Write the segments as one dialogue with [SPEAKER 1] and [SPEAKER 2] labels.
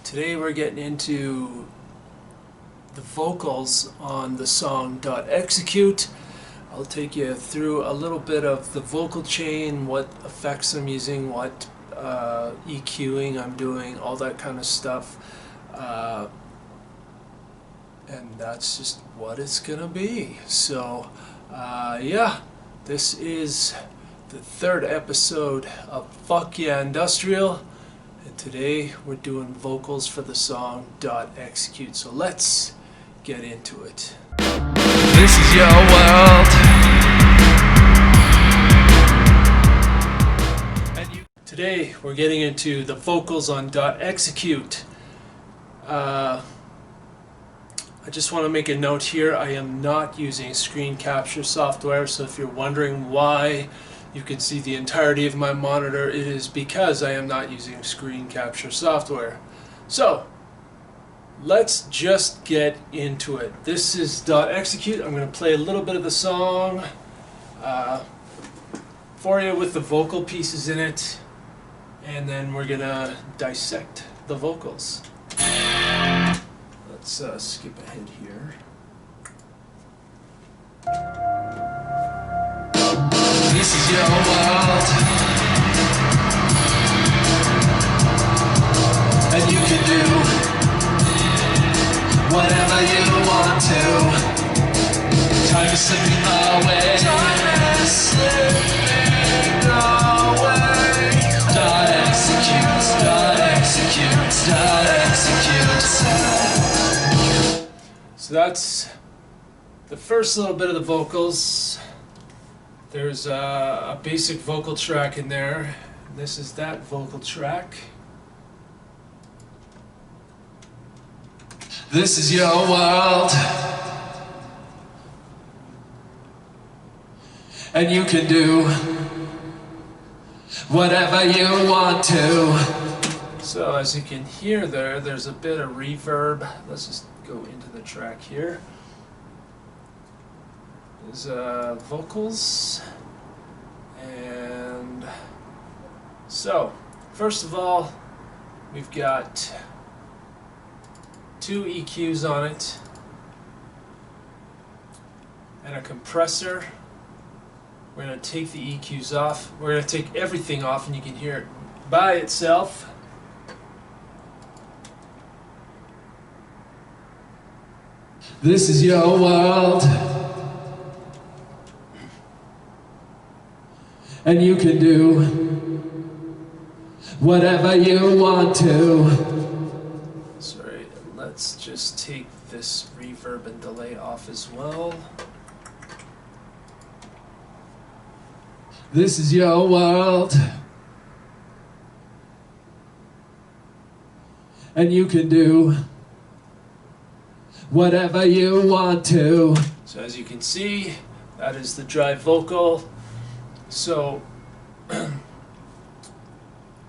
[SPEAKER 1] Today we're getting into the vocals on the song .execute. I'll take you through a little bit of the vocal chain, what effects I'm using, what EQing I'm doing, all that kind of stuff. And that's just what it's gonna be. So yeah, this is the third episode of Fuck Yeah Industrial. And today we're doing vocals for the song .execute. So let's get into it. This is your world. Today we're getting into the vocals on .execute. I just want to make a note here. I am not using screen capture software, so if you're wondering why you can see the entirety of my monitor, it is because I am not using screen capture software. So let's just get into it. This is .execute. I'm going to play a little bit of the song for you with the vocal pieces in it, and then we're going to dissect the vocals. Let's skip ahead here. This is your world, and you can do whatever you want to. Time is slipping away. Time is slipping away. .execute, .execute, .execute. So that's the first little bit of the vocals. There's a basic vocal track in there. This is that vocal track. This is your world, and you can do whatever you want to. So as you can hear there's a bit of reverb. Let's just go into the track here. There's vocals, and so first of all we've got two EQs on it and a compressor. We're going to take the EQs off. We're going to take everything off, and you can hear it by itself. This is your world, and you can do whatever you want to. Sorry, let's just take this reverb and delay off as well. This is your world, and you can do whatever you want to. So as you can see, that is the dry vocal. So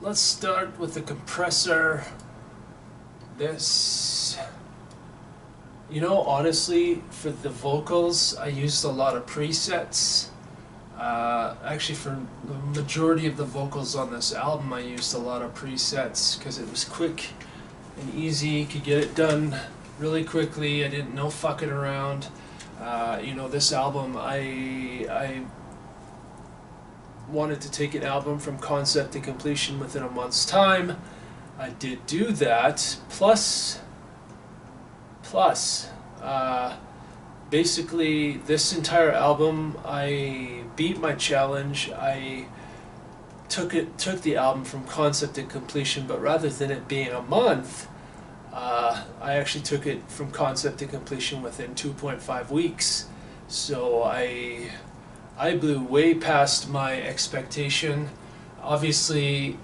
[SPEAKER 1] let's start with the compressor. This, you know, honestly, for the vocals I used a lot of presets. Actually, for the majority of the vocals on this album I used a lot of presets because it was quick and easy, could get it done really quickly. I didn't know fucking around. You know, this album I wanted to take an album from concept to completion within a month's time. I did do that, plus basically this entire album I beat my challenge. I took the album from concept to completion, but rather than it being a month, I actually took it from concept to completion within 2.5 weeks. So I blew way past my expectation. Obviously,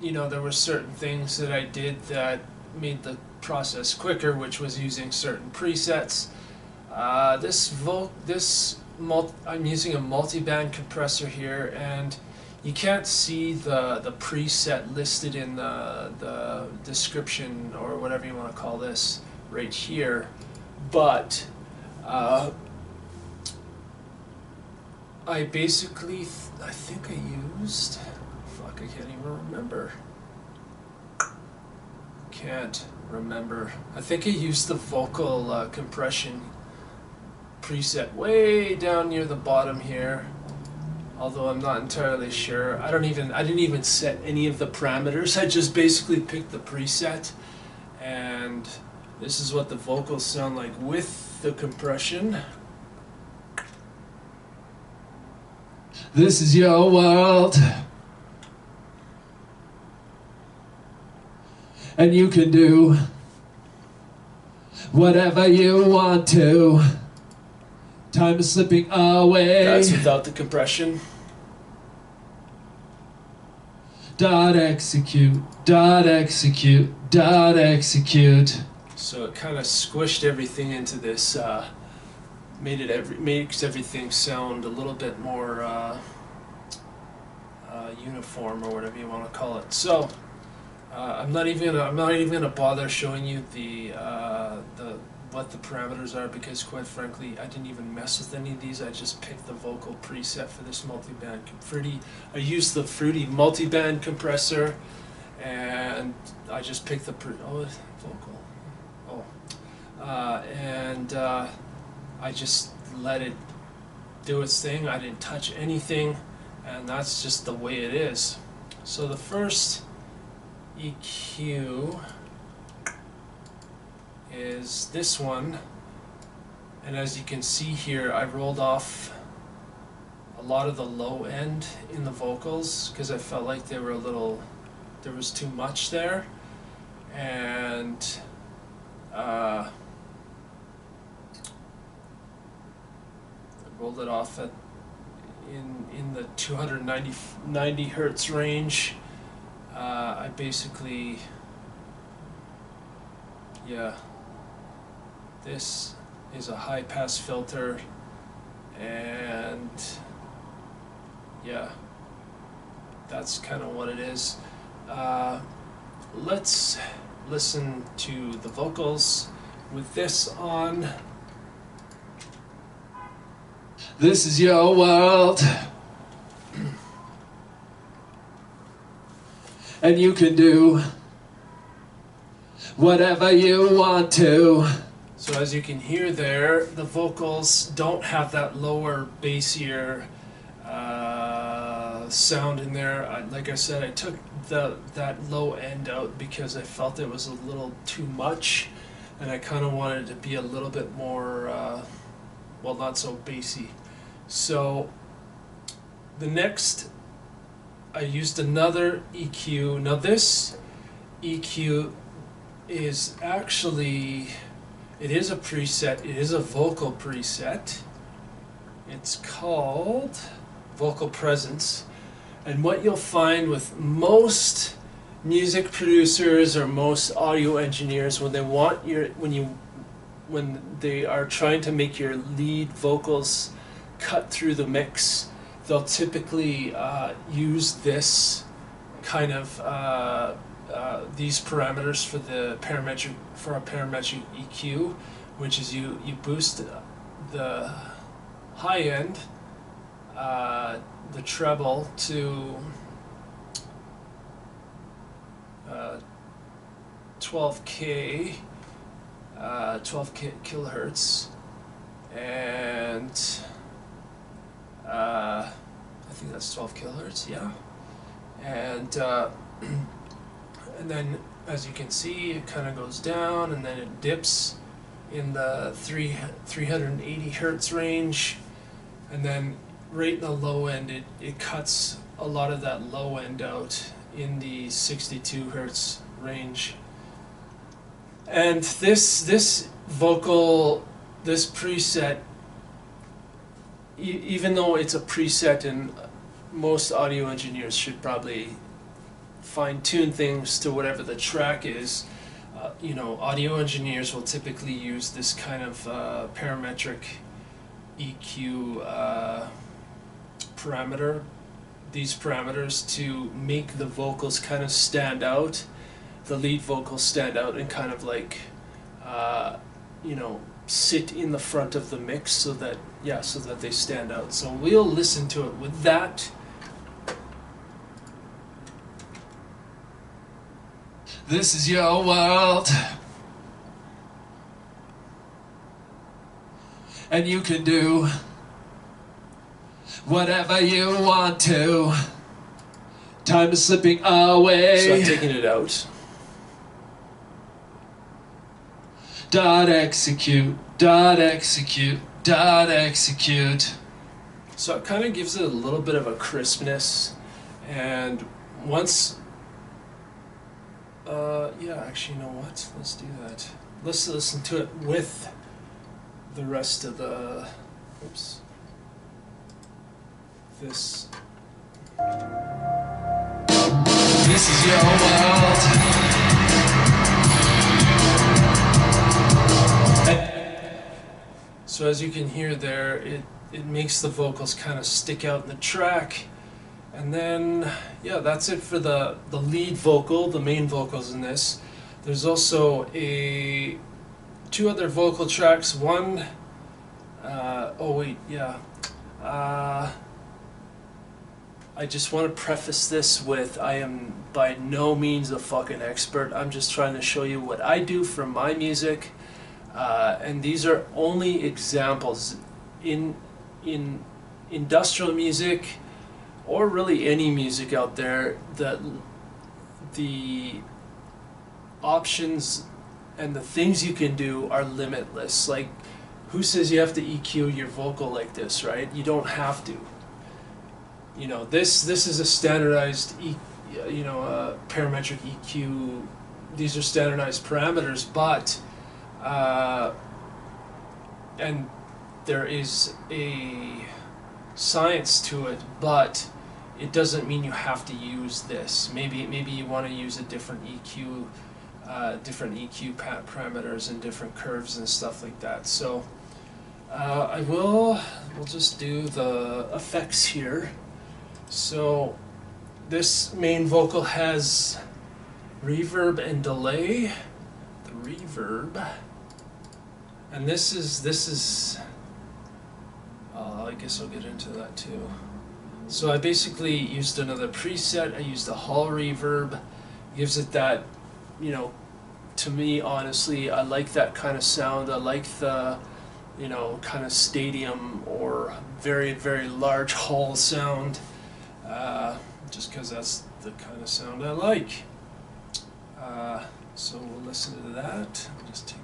[SPEAKER 1] you know, there were certain things that I did that made the process quicker, which was using certain presets. I'm using a multi-band compressor here, and you can't see the preset listed in the description or whatever you want to call this right here, but I basically, I think I used, fuck, I can't even remember. can't remember. I think I used the vocal compression preset way down near the bottom here, although I'm not entirely sure. I didn't even set any of the parameters. I just basically picked the preset, and this is what the vocals sound like with the compression. This is your world, and you can do whatever you want to. Time is slipping away. That's without the compression. Dot execute, dot execute, dot execute. So it kind of squished everything into this, makes everything sound a little bit more uniform, or whatever you want to call it. So I'm not even gonna bother showing you what the parameters are, because quite frankly I didn't even mess with any of these. I just picked the vocal preset for this multiband. I used the Fruity multiband compressor, and I just picked the I just let it do its thing. I didn't touch anything, and that's just the way it is. So the first EQ is this one, and as you can see here, I rolled off a lot of the low end in the vocals because I felt like there was too much there, and I rolled it off in the 290 hertz range. I basically, this is a high pass filter, and that's kind of what it is. Let's listen to the vocals with this on. This is your world, and you can do whatever you want to. So as you can hear there, the vocals don't have that lower, bassier sound in there. Like I said, I took that low end out because I felt it was a little too much, and I kind of wanted it to be a little bit more, well, not so bassy. So the next, I used another EQ. Now this EQ is actually, it is a preset, it is a vocal preset. It's called Vocal Presence. And what you'll find with most music producers or most audio engineers, when they want when they are trying to make your lead vocals cut through the mix, they'll typically use this kind of these parameters for a parametric EQ, which is you boost the high end, the treble to 12 kilohertz, and I think that's 12 kilohertz, yeah. And then, as you can see, it kind of goes down, and then it dips in the 380 hertz range, and then right in the low end, it cuts a lot of that low end out in the 62 hertz range. And this vocal, this preset, even though it's a preset, and most audio engineers should probably fine-tune things to whatever the track is, you know, audio engineers will typically use this kind of parametric EQ these parameters to make the vocals kind of stand out, the lead vocals stand out, and kind of like, you know, sit in the front of the mix so that they stand out. So we'll listen to it with that.
[SPEAKER 2] This is your world, and you can do whatever you want to. Time is slipping away.
[SPEAKER 1] So I'm taking it out.
[SPEAKER 2] Dot execute, dot execute, dot execute.
[SPEAKER 1] So it kind of gives it a little bit of a crispness, and once, yeah, actually, you know what? Let's do that. Let's listen to it with the rest of the, oops, this.
[SPEAKER 2] This is your world.
[SPEAKER 1] So as you can hear there, it makes the vocals kind of stick out in the track. And then, yeah, that's it for the lead vocal, the main vocals in this. There's also two other vocal tracks. One, oh wait, yeah. I just want to preface this with, I am by no means a fucking expert. I'm just trying to show you what I do from my music. And these are only examples. In industrial music, or really any music out there, that the options and the things you can do are limitless. Like, who says you have to EQ your vocal like this, right? You don't have to. You know, this is a standardized parametric EQ. These are standardized parameters, but and there is a science to it, but it doesn't mean you have to use this. Maybe you want to use a different EQ, parameters and different curves and stuff like that. So we'll just do the effects here. So this main vocal has reverb and delay. The reverb, and this is I guess I'll get into that too. So I basically used another preset. I used a hall reverb. Gives it that, you know, to me honestly, I like that kind of sound. I like the, you know, kind of stadium or very, very large hall sound, just because that's the kind of sound I like. So we'll listen to that. I'll just take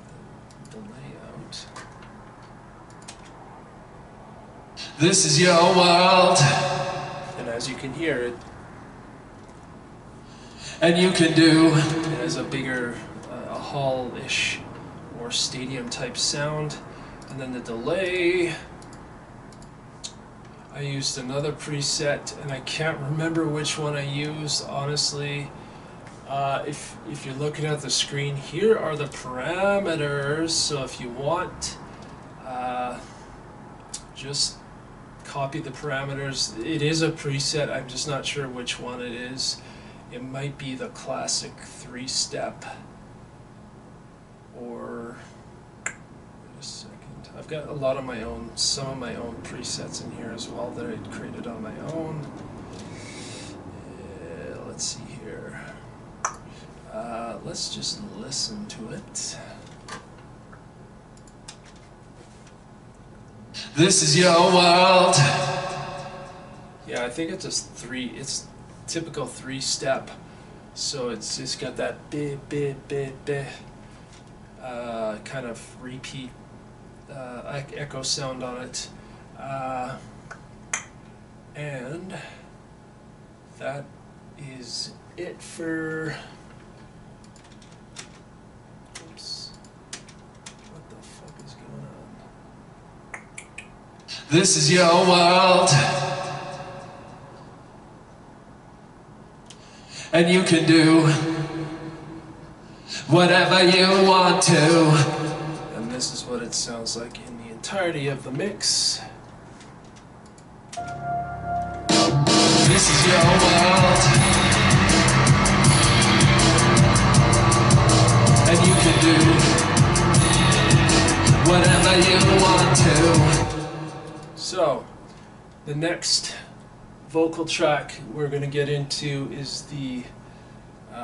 [SPEAKER 1] the delay out.
[SPEAKER 2] This is your world,
[SPEAKER 1] And as you can hear, it
[SPEAKER 2] and you can do.
[SPEAKER 1] It has a bigger, a hall-ish or stadium-type sound. And then the delay, I used another preset, and I can't remember which one I used, honestly. If you're looking at the screen, here are the parameters. So if you want, just copy the parameters. It is a preset. I'm just not sure which one it is. It might be the classic 3-step, or wait a second. I've got a lot of my own, some of my own presets in here as well that I created on my own. Let's see here. Let's just listen to it.
[SPEAKER 2] This is your world.
[SPEAKER 1] Yeah, I think it's just it's typical 3-step. So it's just got that kind of repeat echo sound on it. And that is it for, oops, what the fuck is going on?
[SPEAKER 2] This is your world, and you can do whatever you want to.
[SPEAKER 1] And this is what it sounds like in the entirety of the mix.
[SPEAKER 2] This is your world, and you can do whatever you want to.
[SPEAKER 1] So, the next vocal track we're going to get into is the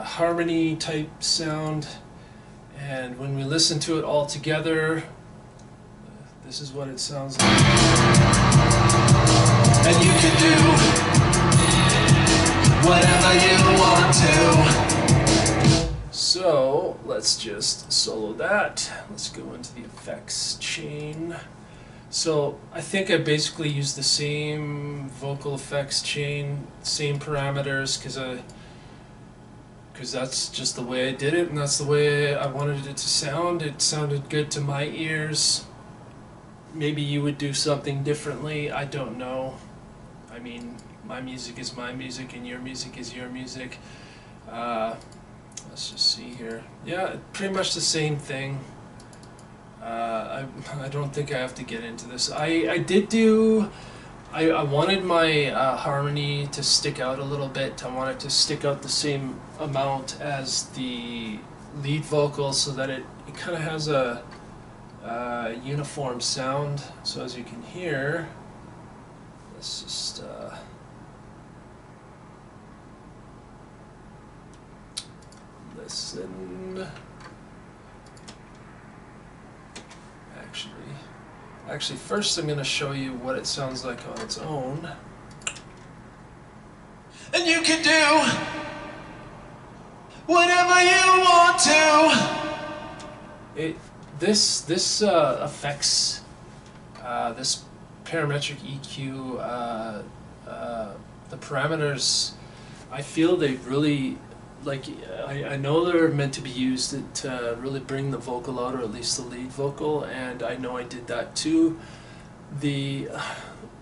[SPEAKER 1] harmony type sound, and when we listen to it all together, this is what it sounds like.
[SPEAKER 2] And you can do whatever you want to.
[SPEAKER 1] So let's just solo that. Let's go into the effects chain. So I think I basically used the same vocal effects chain, same parameters, because that's just the way I did it, and that's the way I wanted it to sound. It sounded good to my ears. Maybe you would do something differently, I don't know. I mean, my music is my music and your music is your music. Let's just see here. Yeah, pretty much the same thing. I don't think I have to get into this. I wanted my harmony to stick out a little bit. I wanted to stick out the same amount as the lead vocal so that it kind of has a uniform sound. So as you can hear, let's just listen. Actually, first I'm going to show you what it sounds like on its own.
[SPEAKER 2] And you can do whatever you want to.
[SPEAKER 1] This affects this parametric EQ. The parameters, I feel they really, like, I know they're meant to be used to really bring the vocal out, or at least the lead vocal, and I know I did that too. The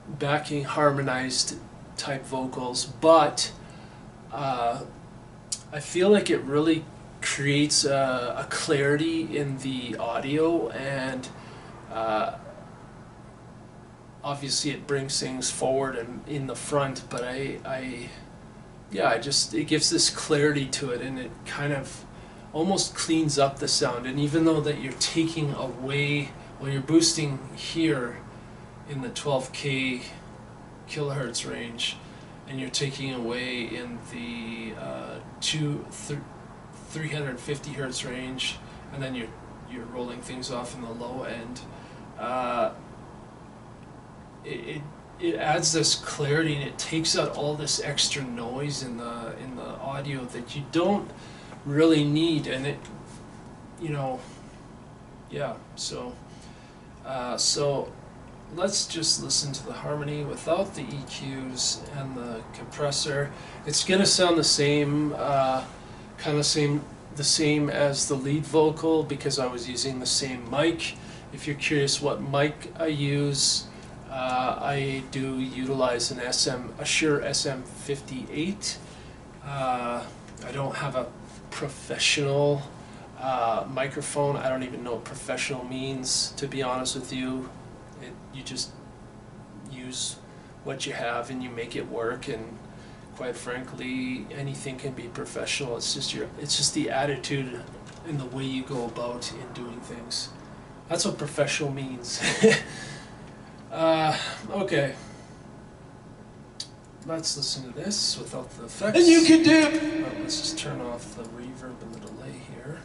[SPEAKER 1] backing harmonized type vocals, but I feel like it really creates a clarity in the audio, and obviously it brings things forward and in the front, but it gives this clarity to it, and it kind of almost cleans up the sound. And even though that you're taking away, well, you're boosting here in the 12K kilohertz range, and you're taking away in the 350 hertz range, and then you're rolling things off in the low end. It adds this clarity, and it takes out all this extra noise in the audio that you don't really need, and it, yeah. So let's just listen to the harmony without the EQs and the compressor. It's gonna sound the same, the same as the lead vocal, because I was using the same mic. If you're curious what mic I use, I do utilize a Shure SM58. I don't have a professional microphone. I don't even know what professional means, to be honest with you. You just use what you have and you make it work, and quite frankly, anything can be professional. It's just the attitude and the way you go about in doing things. That's what professional means. Okay. Let's listen to this without the effects.
[SPEAKER 2] And you can do.
[SPEAKER 1] Let's just turn off the reverb and the delay here.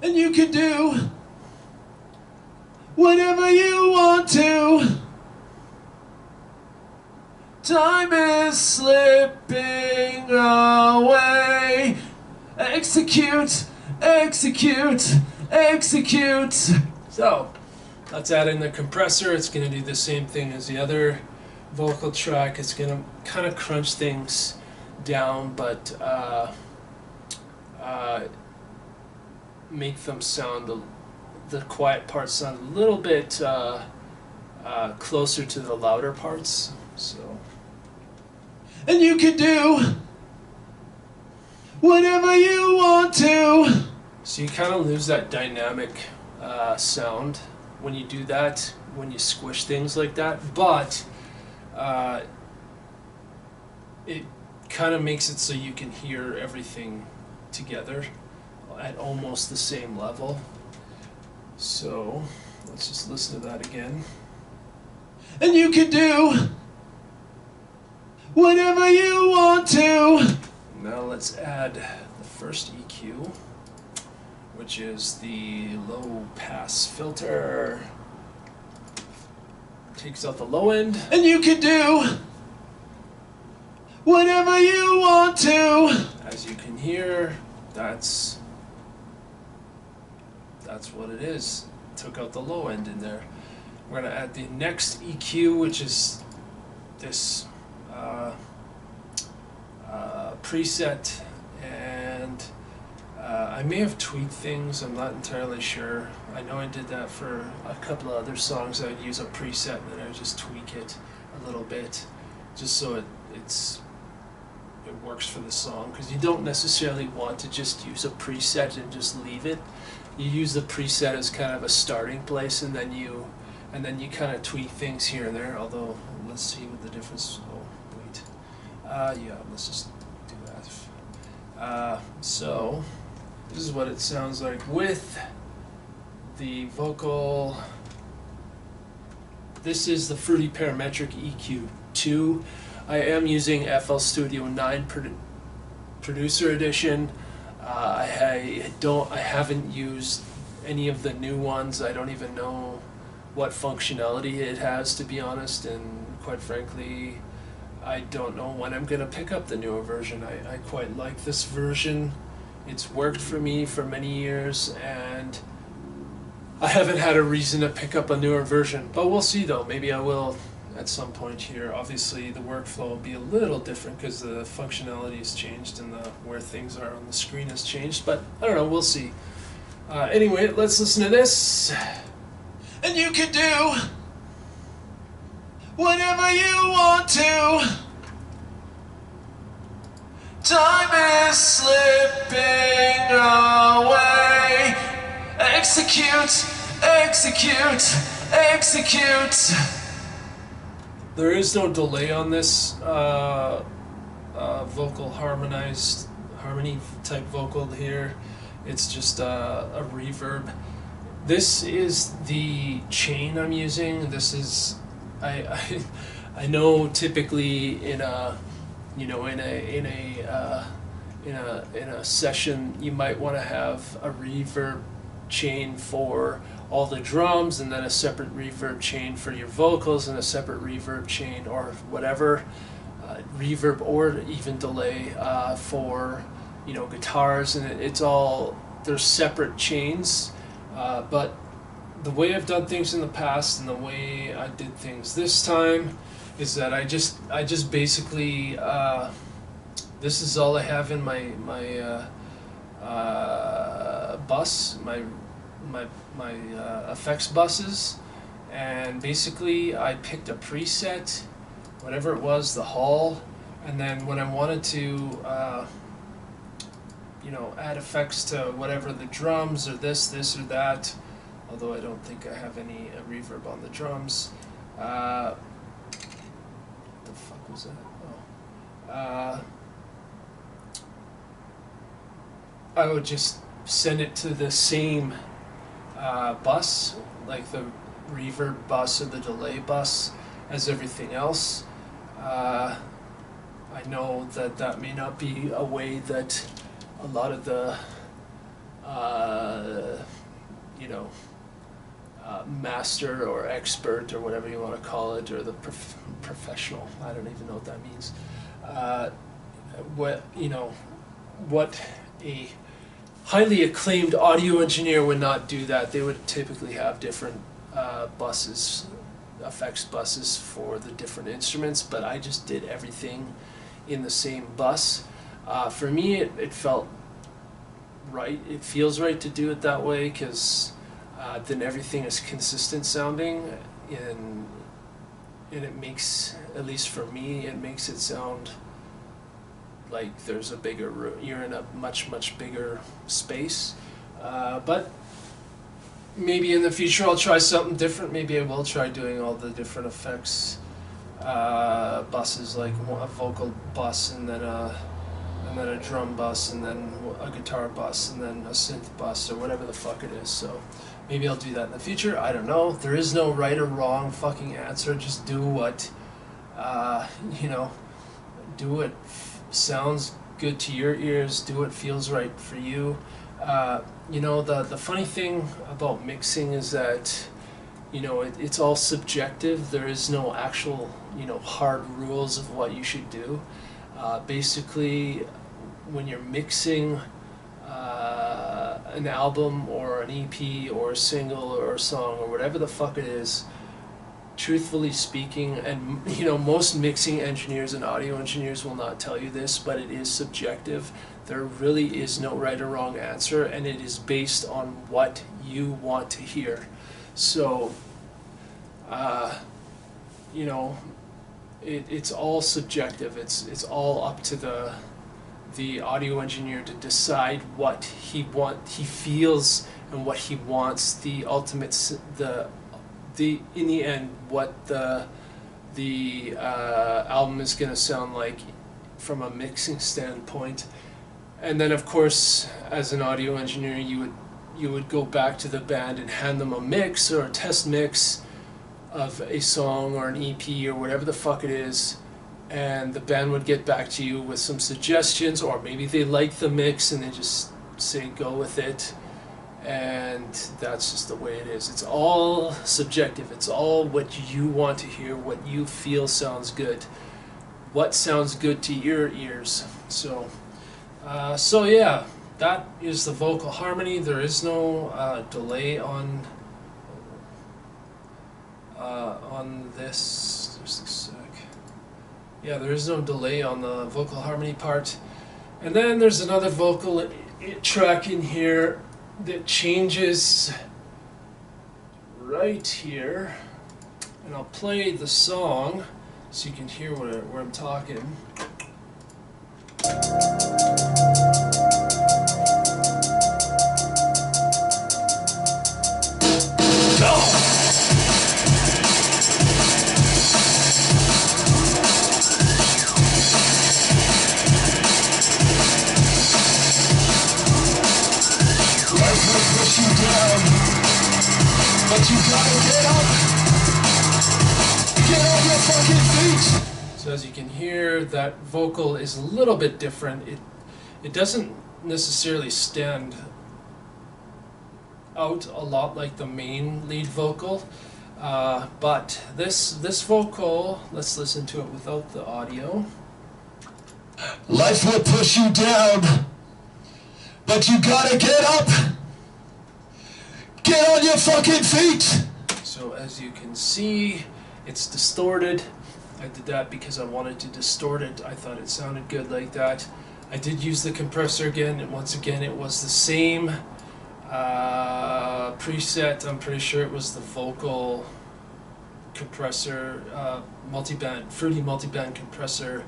[SPEAKER 2] And you can do whatever you want to. Time is slipping away. Execute, execute, execute.
[SPEAKER 1] So, let's add in the compressor. It's going to do the same thing as the other vocal track. It's going to kind of crunch things down, but make them sound, the quiet parts sound a little bit closer to the louder parts. So,
[SPEAKER 2] and you can do whatever you want to.
[SPEAKER 1] So you kind of lose that dynamic sound when you do that, when you squish things like that, but it kind of makes it so you can hear everything together at almost the same level. So let's just listen to that again.
[SPEAKER 2] And you can do whatever you want to.
[SPEAKER 1] Now let's add the first EQ, which is the low pass filter. Takes out the low end.
[SPEAKER 2] And you can do whatever you want to.
[SPEAKER 1] As you can hear, that's what it is. Took out the low end in there. We're going to add the next EQ, which is this preset, and I may have tweaked things, I'm not entirely sure. I know I did that for a couple of other songs. I'd use a preset and then I would just tweak it a little bit, just so it works for the song, because you don't necessarily want to just use a preset and just leave it. You use the preset as kind of a starting place, and then you kind of tweak things here and there. Although, let's see what the difference. Oh wait, yeah, let's just do that. So this is what it sounds like with the vocal. This is the Fruity Parametric EQ2. I am using FL Studio 9 Producer Edition. I haven't used any of the new ones. I don't even know what functionality it has, to be honest, and quite frankly, I don't know when I'm gonna pick up the newer version. I quite like this version. It's worked for me for many years, and I haven't had a reason to pick up a newer version. But we'll see though, maybe I will at some point here. Obviously the workflow will be a little different because the functionality has changed and where things are on the screen has changed, but I don't know, we'll see. Anyway, let's listen to this.
[SPEAKER 2] And you can do whatever you want to. Time is slipping away. Execute, execute, execute.
[SPEAKER 1] There is no delay on this vocal harmony type vocal here. It's just a reverb. This is the chain I'm using. This is I know typically in a session you might want to have a reverb chain for all the drums, and then a separate reverb chain for your vocals, and a separate reverb chain or whatever, reverb or even delay for guitars, and it's all, there's separate chains. But the way I've done things in the past and the way I did things this time is that I just basically this is all I have in my bus, my effects buses, and basically I picked a preset, whatever it was, the hall, and then when I wanted to add effects to whatever the drums or this or that, although I don't think I have any reverb on the drums. What the fuck was that? Oh. I would just send it to the same bus, like the reverb bus or the delay bus, as everything else. I know that may not be a way that a lot of the master or expert or whatever you want to call it, or the professional, I don't even know what that means, what a highly acclaimed audio engineer would not do that. They would typically have different buses, effects buses for the different instruments, but I just did everything in the same bus. For me, it felt right. It feels right to do it that way, because then everything is consistent sounding, and it makes, at least for me, it makes it sound like there's a bigger room. You're in a much bigger space. But maybe in the future I'll try something different. Maybe I will try doing all the different effects buses, like a vocal bus, and then a drum bus, and then a guitar bus, and then a synth bus, or whatever the fuck it is. So maybe I'll do that in the future. I don't know. There is no right or wrong fucking answer. Just do what do what sounds good to your ears, do what feels right for you. You know, the funny thing about mixing is that, you know, it's all subjective. There is no actual, you know, hard rules of what you should do. Basically, when you're mixing an album or an EP or a single or a song or whatever the fuck it is, truthfully speaking, and you know, most mixing engineers and audio engineers will not tell you this, but it is subjective. There really is no right or wrong answer, and it is based on what you want to hear. So, you know, it's all subjective. It's all up to the audio engineer to decide what he feels and what he wants. The ultimate, in the end, what the album is going to sound like from a mixing standpoint. And then, of course, as an audio engineer, you would go back to the band and hand them a mix or a test mix of a song or an EP or whatever the fuck it is, and the band would get back to you with some suggestions, or maybe they like the mix and they just say go with it, and that's just the way it is. It's all subjective. It's all what you want to hear, what you feel sounds good, what sounds good to your ears. So yeah, that is the vocal harmony. There is no delay on this. Just a sec. Yeah, there is no delay on the vocal harmony part. And then there's another vocal track in here that changes right here. And I'll play the song so you can hear where I'm talking. But you gotta get up, get on your fucking feet. So as you can hear, that vocal is a little bit different. It doesn't necessarily stand out a lot like the main lead vocal, but this vocal, let's listen to it without the audio. Life will push you down, but you gotta get up. Get on your fucking feet! So as you can see, it's distorted. I did that because I wanted to distort it. I thought it sounded good like that. I did use the compressor again, and once again it was the same preset. I'm pretty sure it was the vocal compressor, fruity multiband compressor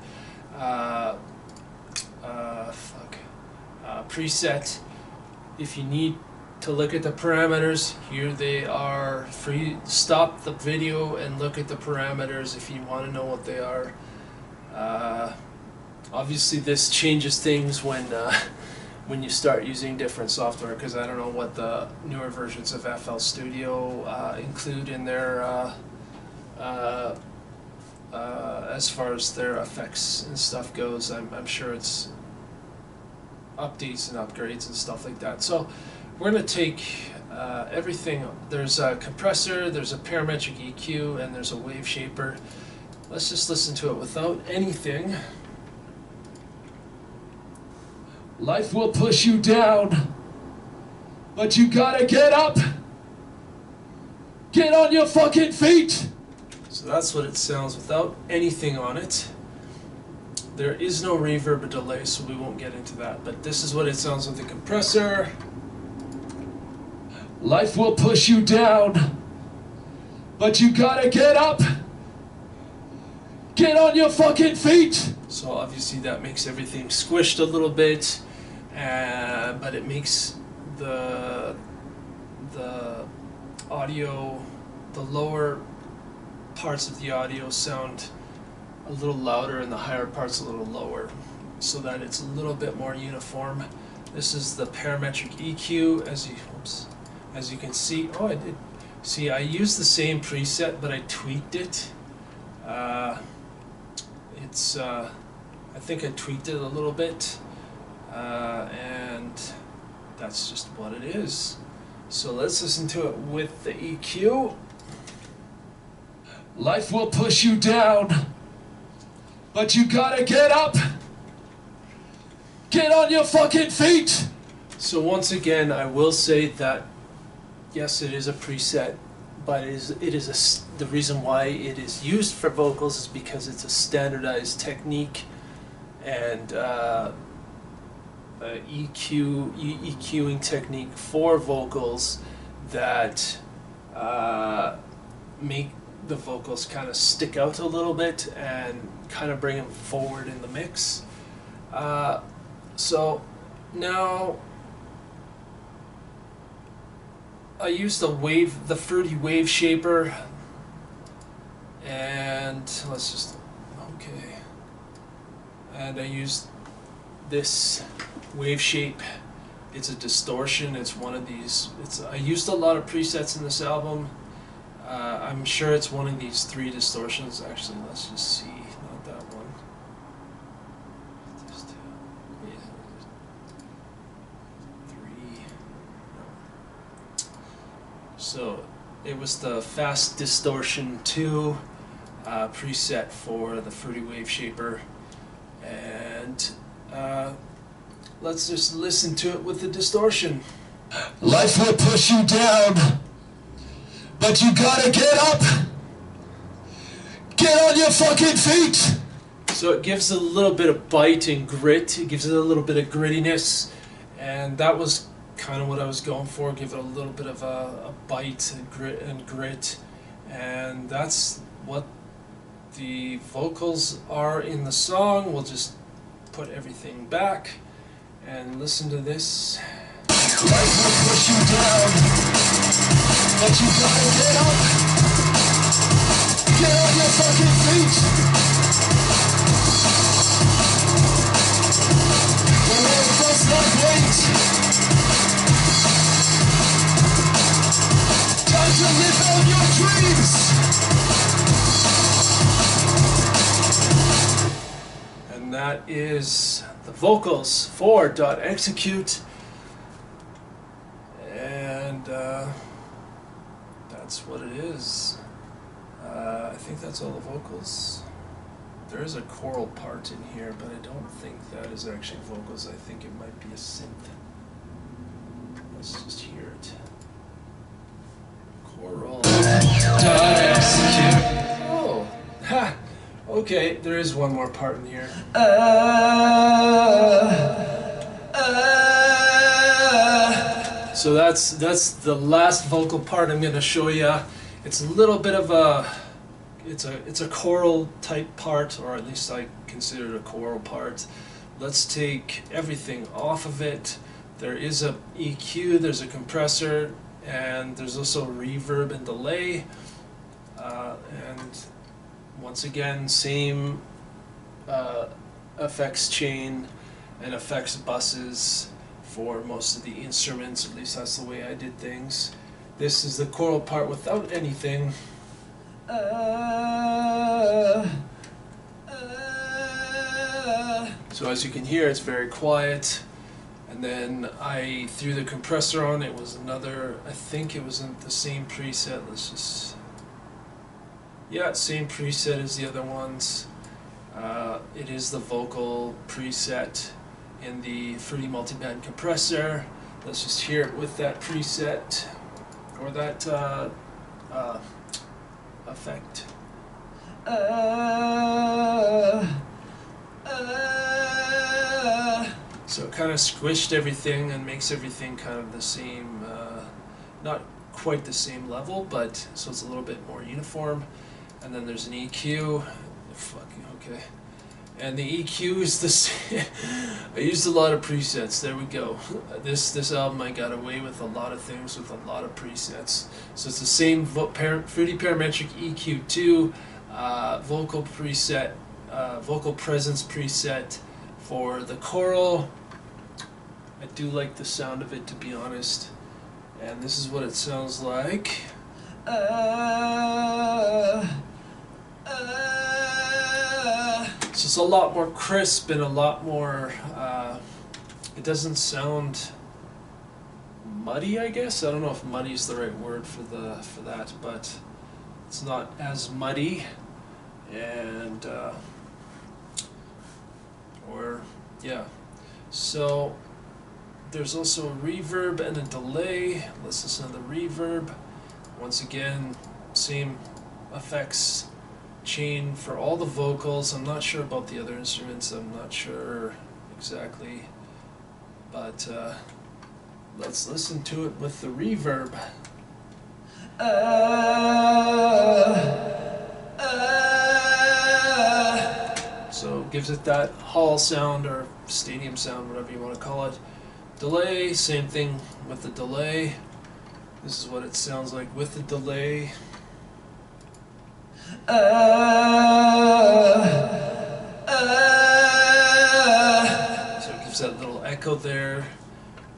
[SPEAKER 1] preset. If you need to look at the parameters, here they are. Free. Stop the video and look at the parameters if you want to know what they are. Obviously this changes things when you start using different software, because I don't know what the newer versions of FL Studio include in their as far as their effects and stuff goes. I'm sure it's updates and upgrades and stuff like that. So we're going to take everything. There's a compressor, there's a parametric EQ, and there's a wave shaper. Let's just listen to it without anything. Life will push you down, but you gotta get up. Get on your fucking feet. So that's what it sounds without anything on it. There is no reverb or delay, so we won't get into that. But this is what it sounds with the compressor. Life will push you down, but you gotta get up. Get on your fucking feet. So obviously that makes everything squished a little bit, but it makes the audio, the lower parts of the audio sound a little louder and the higher parts a little lower, so that it's a little bit more uniform. This is the parametric EQ. As you can see, I used the same preset, but I tweaked it. I think I tweaked it a little bit, and that's just what it is. So let's listen to it with the EQ.
[SPEAKER 2] Life will push you down, but you gotta get up. Get on your fucking feet.
[SPEAKER 1] So once again, I will say that yes, it is a preset, but the reason why it is used for vocals is because it's a standardized technique and EQing technique for vocals that make the vocals kind of stick out a little bit and kind of bring them forward in the mix. So now I used the fruity wave shaper, and and I used this wave shape. It's a distortion. It's one of these. I used a lot of presets in this album. I'm sure it's one of these 3 distortions. Actually, let's just see. Not that one. Just, yeah, 3. No. So it was the Fast Distortion 2 preset for the Fruity Wave Shaper, and let's just listen to it with the distortion.
[SPEAKER 2] Life will push you down, but you gotta get up. Get on your fucking feet.
[SPEAKER 1] So it gives it a little bit of bite and grit. It gives it a little bit of grittiness, and that was kind of what I was going for. Give it a little bit of a bite and grit, and that's what the vocals are in the song. We'll just put everything back and listen to this.
[SPEAKER 2] Life will push you down, but you gotta get up. Get on your fucking feet. The world does not wait. Time to live out your dreams.
[SPEAKER 1] And that is the vocals for .execute. And that's what it is. I think that's all the vocals. There is a choral part in here, but I don't think that is actually vocals. I think it might be a synth. Let's just hear it. Choral. Oh, ha! Okay, there is one more part in here. So that's the last vocal part I'm going to show you. It's a little bit of a it's a choral type part, or at least I consider it a choral part. Let's take everything off of it. There is a EQ, there's a compressor, and there's also reverb and delay. And once again, same effects chain and effects buses for most of the instruments. At least that's the way I did things. This is the choral part without anything. So as you can hear, it's very quiet. And then I threw the compressor on. It was another, I think it was in the same preset. Let's just, yeah, same preset as the other ones. It is the vocal preset in the Fruity Multiband Compressor. Let's just hear it with that preset, or that effect. So it kind of squished everything and makes everything kind of the same, not quite the same level, but so it's a little bit more uniform. And then there's an EQ. Fucking okay. And the EQ is the same. I used a lot of presets. There we go. This album I got away with a lot of things with a lot of presets. So it's the same Fruity Parametric EQ2 vocal preset, vocal presence preset for the choral. I do like the sound of it, to be honest. And this is what it sounds like. So It's a lot more crisp and a lot more, it doesn't sound muddy, I guess. I don't know if muddy is the right word for that, but it's not as muddy, and yeah. So there's also a reverb and a delay. Let's listen to the reverb. Once again, same effects chain for all the vocals. I'm not sure about the other instruments. I'm not sure exactly, but let's listen to it with the reverb. So it gives it that hall sound or stadium sound, whatever you want to call it. Delay, same thing with the delay. This is what it sounds like with the delay. So it gives that little echo there.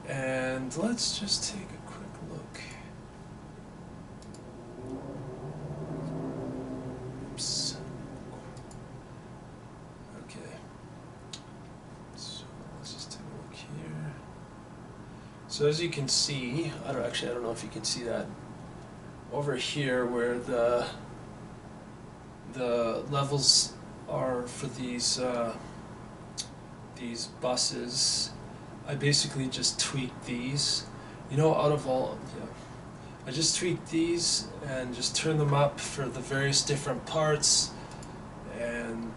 [SPEAKER 1] And let's just take a quick look. Oops. Okay. So let's just take a look here. So as you can see, I don't know if you can see that over here where the levels are for these buses. I basically just tweaked these, you know, I just tweaked these and just turned them up for the various different parts, and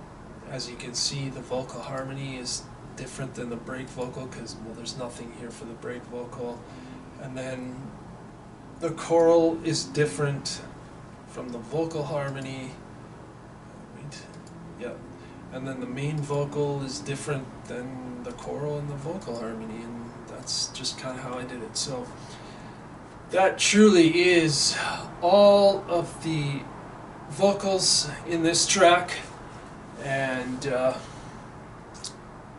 [SPEAKER 1] as you can see, the vocal harmony is different than the break vocal because, well, there's nothing here for the break vocal, and then the choral is different from the vocal harmony. Yeah, and then the main vocal is different than the choral and the vocal harmony, and that's just kind of how I did it. So that truly is all of the vocals in this track, and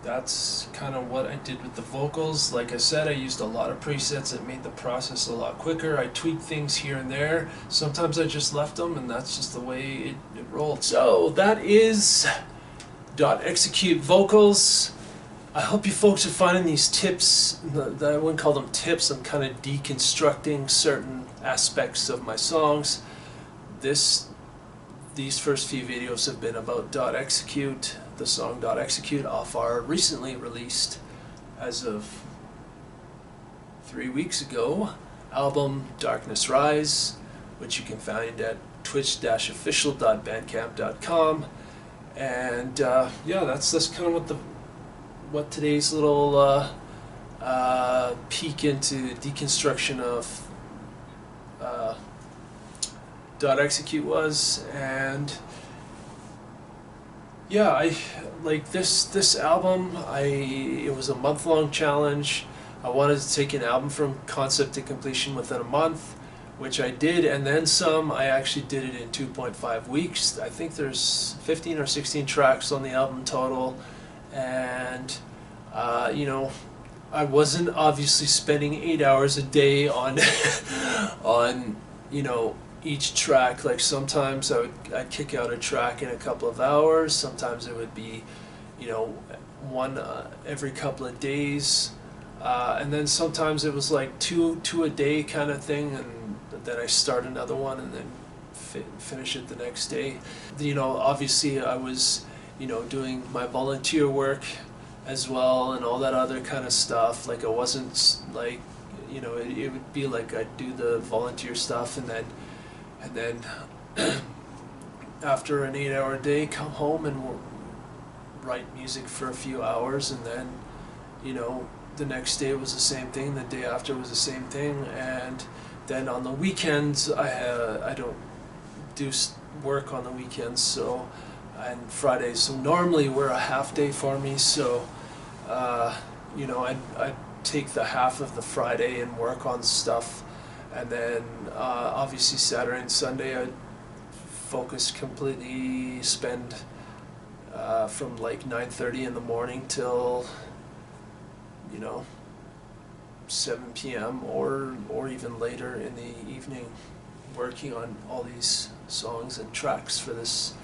[SPEAKER 1] that's kind of what I did with the vocals. Like I said, I used a lot of presets that made the process a lot quicker. I tweaked things here and there. Sometimes I just left them, and that's just the way it rolled. So that is .execute vocals. I hope you folks are finding these tips, I wouldn't call them tips, I'm kind of deconstructing certain aspects of my songs. These first few videos have been about .execute, the song .execute off our recently released, as of 3 weeks ago, album Darkness Rise, which you can find at twitch-official.bandcamp.com. And yeah, that's kind of what today's little peek into deconstruction of .execute was. And yeah, I like this album. It was a month-long challenge. I wanted to take an album from concept to completion within a month, which I did, and then some. I actually did it in 2.5 weeks. I think there's 15 or 16 tracks on the album total, and you know, I wasn't obviously spending 8 hours a day on on, you know, each track. Like sometimes I'd kick out a track in a couple of hours. Sometimes it would be, you know, one every couple of days, and then sometimes it was like two a day kind of thing, and then I start another one and then finish it the next day. You know, obviously I was, you know, doing my volunteer work as well and all that other kind of stuff. Like I wasn't like, you know, it would be like I'd do the volunteer stuff and then after an 8-hour day come home and write music for a few hours, and then, you know, the next day was the same thing, the day after was the same thing, and then on the weekends I don't do work on the weekends, so, and Fridays, so normally we're a half day for me, so you know, I'd take the half of the Friday and work on stuff, and then obviously Saturday and Sunday I'd focus completely, spend from like 9:30 in the morning till, you know, 7 p.m. or even later in the evening, working on all these songs and tracks for this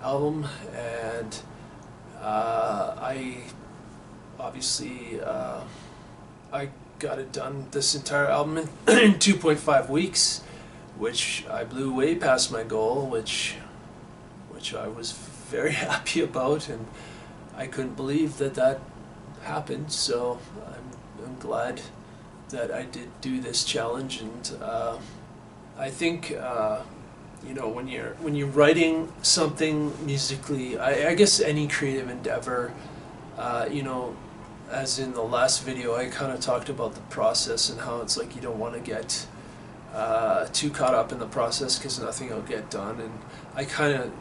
[SPEAKER 1] album. And I obviously I got it done, this entire album in 2.5 weeks, which I blew way past my goal, which I was very happy about, and I couldn't believe that happened. So I'm glad that I did do this challenge, and I think you know, when you're writing something musically, I guess any creative endeavor, you know, as in the last video, I kind of talked about the process and how it's like you don't want to get too caught up in the process because nothing will get done. And I kind of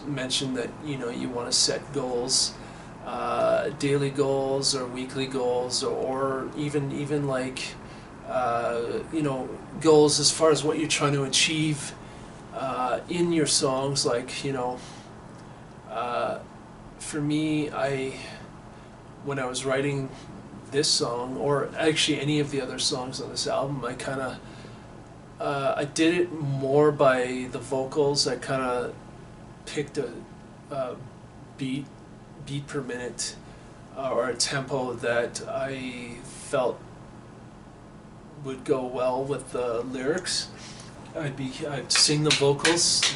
[SPEAKER 1] mentioned that, you know, you want to set goals, daily goals or weekly goals, or even like you know, goals as far as what you're trying to achieve in your songs. Like, you know, for me, when I was writing this song, or actually any of the other songs on this album, I kind of I did it more by the vocals. I kind of picked a beat per minute or a tempo that I felt would go well with the lyrics. I'd sing the vocals,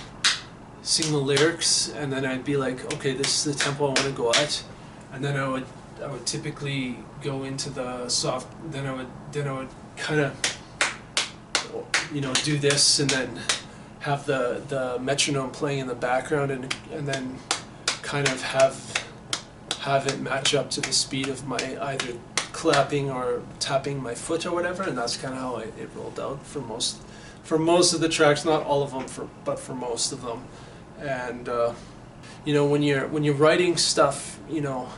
[SPEAKER 1] sing the lyrics, and then I'd be like, okay, this is the tempo I want to go at, and then I would typically go into the soft. Then I would kind of, you know, do this, and then have the metronome playing in the background, and then kind of have it match up to the speed of my either clapping or tapping my foot or whatever, and that's kind of how it rolled out for most of the tracks. Not all of them, but for most of them. And you know, when you're writing stuff, you know,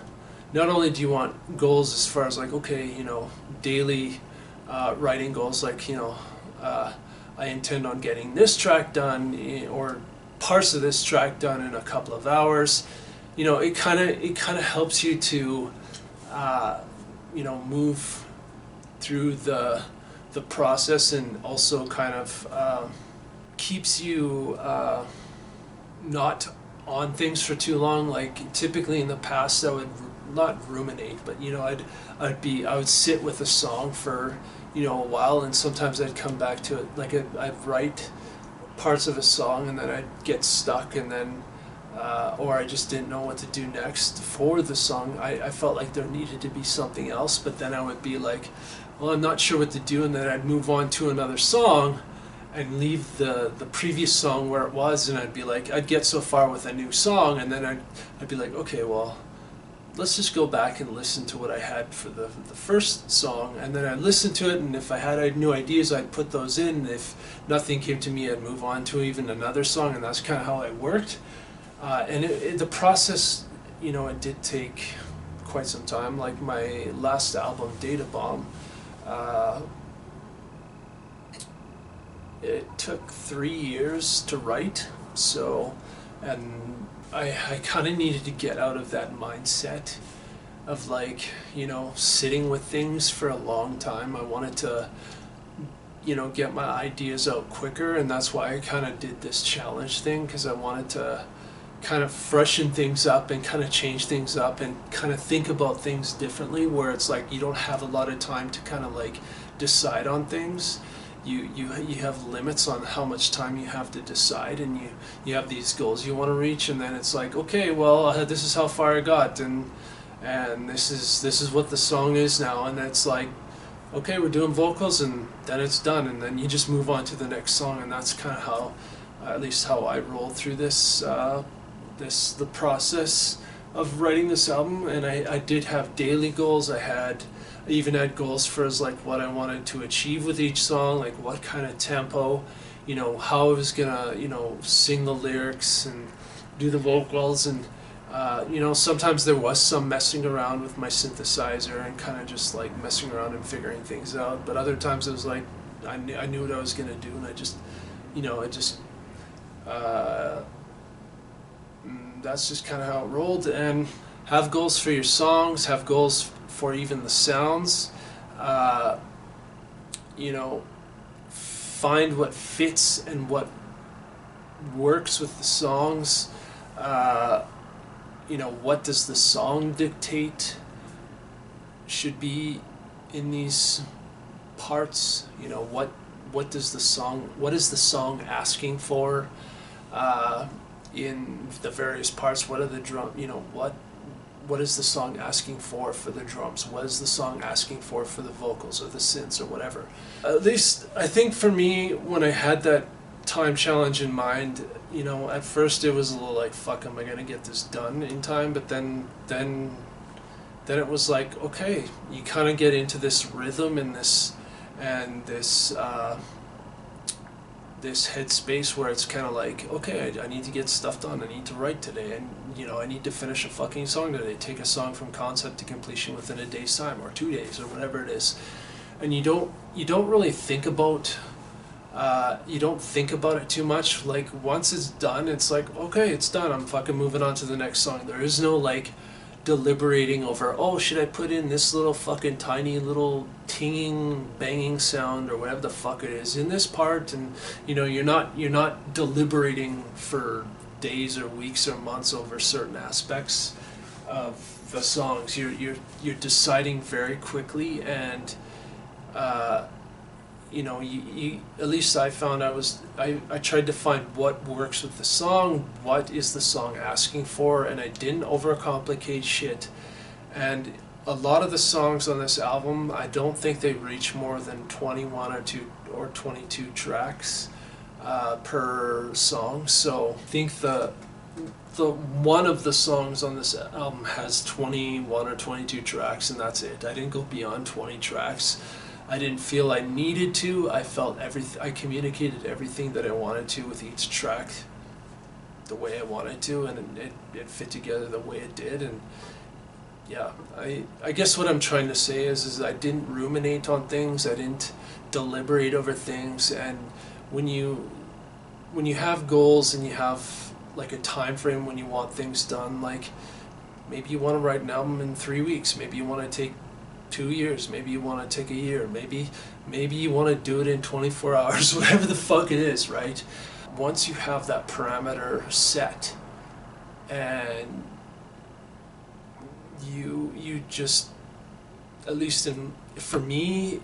[SPEAKER 1] not only do you want goals as far as like, okay, you know, daily writing goals, like, you know, I intend on getting this track done, or parts of this track done in a couple of hours. You know, it kind of helps you to you know, move through the process, and also kind of keeps you not on things for too long. Like, typically in the past I would not ruminate, but, you know, I would sit with a song for, you know, a while, and sometimes I'd come back to it. Like, I'd write parts of a song, and then I'd get stuck, and then or I just didn't know what to do next for the song. I felt like there needed to be something else, but then I would be like, well, I'm not sure what to do, and then I'd move on to another song and leave the previous song where it was, and I'd be like, I'd get so far with a new song, and then I'd be like, okay, well, let's just go back and listen to what I had for the first song, and then I'd listen to it, and if I had new ideas, I'd put those in, and if nothing came to me, I'd move on to even another song, and that's kind of how I worked. And the process, you know, it did take quite some time. Like my last album, Data Bomb, it took 3 years to write. So, and I kind of needed to get out of that mindset of, like, you know, sitting with things for a long time. I wanted to, you know, get my ideas out quicker, and that's why I kind of did this challenge thing, because I wanted to kind of freshen things up and kind of change things up and kind of think about things differently, where it's like you don't have a lot of time to kind of like decide on things. You have limits on how much time you have to decide, and you have these goals you want to reach, and then it's like, okay, well, this is how far I got, and this is what the song is now, and it's like, okay, we're doing vocals, and then it's done, and then you just move on to the next song. And that's kind of how, at least how I roll through this the process of writing this album. And I did have daily goals. I even had goals for like what I wanted to achieve with each song, like what kind of tempo, you know, how I was gonna, you know, sing the lyrics and do the vocals, and you know, sometimes there was some messing around with my synthesizer and kind of just like messing around and figuring things out. But other times it was like I knew what I was gonna do, and I just, you know, that's just kind of how it rolled. And have goals for your songs, have goals for even the sounds. You know, find what fits and what works with the songs. you know, what does the song dictate should be in these parts? You know, what is the song asking for in the various parts? What are the drum, you know, what is the song asking for the drums? What is the song asking for the vocals or the synths or whatever? At least I think for me, when I had that time challenge in mind, you know, at first it was a little like, fuck, am I gonna get this done in time? But then it was like, okay, you kind of get into this rhythm and this headspace where it's kind of like, okay, I need to get stuff done. I need to write today, and you know, I need to finish a fucking song today. Take a song from concept to completion within a day's time or 2 days or whatever it is. And you don't really think about it too much. Like once it's done, it's like, okay, it's done. I'm fucking moving on to the next song. There is no like deliberating over, oh, should I put in this little fucking tiny little tinging banging sound or whatever the fuck it is in this part. And you know, you're not deliberating for days or weeks or months over certain aspects of the songs. You're deciding very quickly, and you know, you at least I found I tried to find what works with the song, what is the song asking for, and I didn't overcomplicate shit. And a lot of the songs on this album, I don't think they reach more than 21 or 22 tracks per song. So I think the one of the songs on this album has 21 or 22 tracks, and that's it. I didn't go beyond 20 tracks. I didn't feel I needed to. I felt I communicated everything that I wanted to with each track the way I wanted to, and it fit together the way it did. And yeah, I guess what I'm trying to say is I didn't ruminate on things. I didn't deliberate over things. And when you have goals and you have like a time frame when you want things done, like maybe you want to write an album in 3 weeks, maybe you want to take 2 years, maybe you want to take a year, maybe you want to do it in 24 hours, whatever the fuck it is, right? Once you have that parameter set, and you just, at least for me,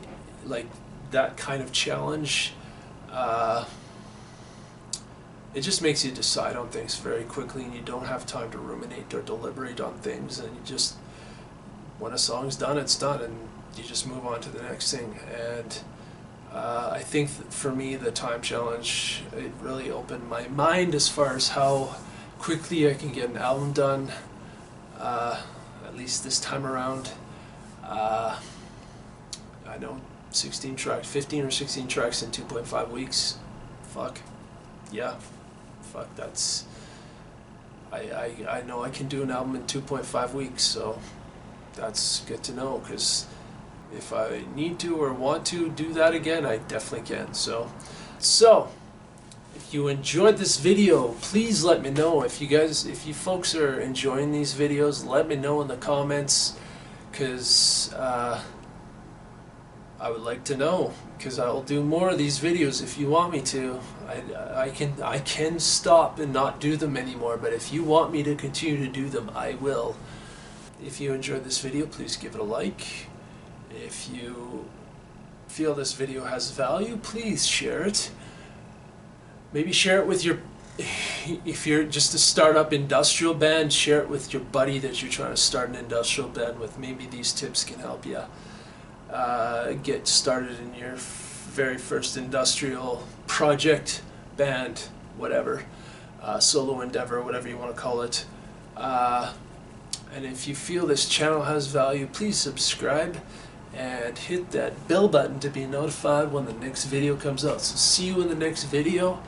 [SPEAKER 1] like that kind of challenge, it just makes you decide on things very quickly, and you don't have time to ruminate or deliberate on things, and you just, when a song's done, it's done, and you just move on to the next thing. And I think for me, the time challenge, it really opened my mind as far as how quickly I can get an album done, at least this time around. I know 15 or 16 tracks in 2.5 weeks. Fuck. Yeah. Fuck, that's... I know I can do an album in 2.5 weeks, so that's good to know, because if I need to or want to do that again, I definitely can. So if you enjoyed this video, please let me know. If you folks are enjoying these videos, let me know in the comments, because I would like to know, because I will do more of these videos if you want me to. I can stop and not do them anymore, but if you want me to continue to do them, I will. If you enjoyed this video, please give it a like. If you feel this video has value, please share it. Maybe share it with your, if you're just a startup industrial band, share it with your buddy that you're trying to start an industrial band with. Maybe these tips can help you get started in your very first industrial project, band, whatever, solo endeavor, whatever you want to call it. And if you feel this channel has value, please subscribe and hit that bell button to be notified when the next video comes out. So see you in the next video.